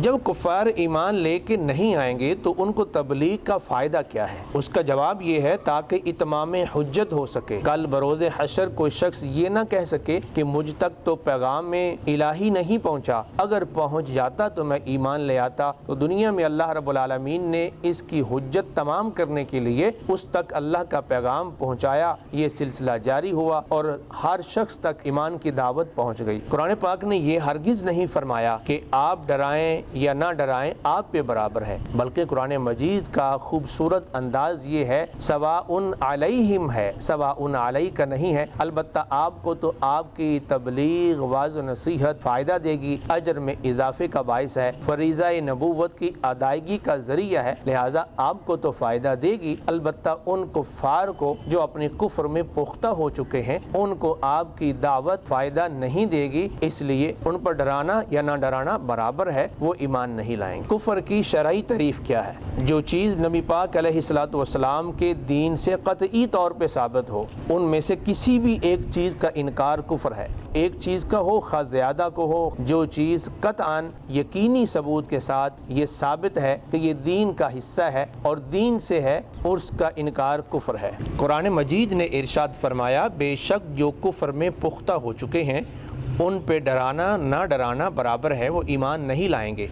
جب کفار ایمان لے کے نہیں آئیں گے تو ان کو تبلیغ کا فائدہ کیا ہے؟ اس کا جواب یہ ہے تاکہ اتمام حجت ہو سکے۔ کل بروز حشر کوئی شخص یہ نہ کہہ سکے کہ مجھ تک تو پیغام الہی نہیں پہنچا، اگر پہنچ جاتا تو میں ایمان لے آتا۔ تو دنیا میں اللہ رب العالمین نے اس کی حجت تمام کرنے کے لیے اس تک اللہ کا پیغام پہنچایا، یہ سلسلہ جاری ہوا اور ہر شخص تک ایمان کی دعوت پہنچ گئی۔ قرآن پاک نے یہ ہرگز نہیں فرمایا کہ آپ ڈرائیں یا نہ ڈرائیں آپ پہ برابر ہے، بلکہ قرآن مجید کا خوبصورت انداز یہ ہے سواء علیہم ہے، سواء علیک نہیں ہے۔ البتہ آپ کو تو آپ کی تبلیغ واعظ و نصیحت فائدہ دے گی، اجر میں اضافے کا باعث ہے، فریضہ نبوت کی ادائیگی کا ذریعہ ہے، لہٰذا آپ کو تو فائدہ دے گی۔ البتہ ان کفار کو جو اپنے کفر میں پختہ ہو چکے ہیں ان کو آپ کی دعوت فائدہ نہیں دے گی، اس لیے ان پر ڈرانا یا نہ ڈرانا برابر ہے، وہ ایمان نہیں لائیں گے۔ کفر کی شرعی تعریف کیا ہے؟ جو چیز نبی پاک علیہ الصلوۃ والسلام کے دین سے قطعی طور پہ ثابت ہو، ان میں سے کسی بھی ایک چیز کا انکار کفر ہے۔ ایک چیز کا ہو خواہ زیادہ کو ہو، جو چیز قطعاً یقینی ثبوت کے ساتھ یہ ثابت ہے کہ یہ دین کا حصہ ہے اور دین سے ہے، اس کا انکار کفر ہے۔ قرآن مجید نے ارشاد فرمایا بے شک جو کفر میں پختہ ہو چکے ہیں ان پہ ڈرانا نہ ڈرانا برابر ہے، وہ ایمان نہیں لائیں گے۔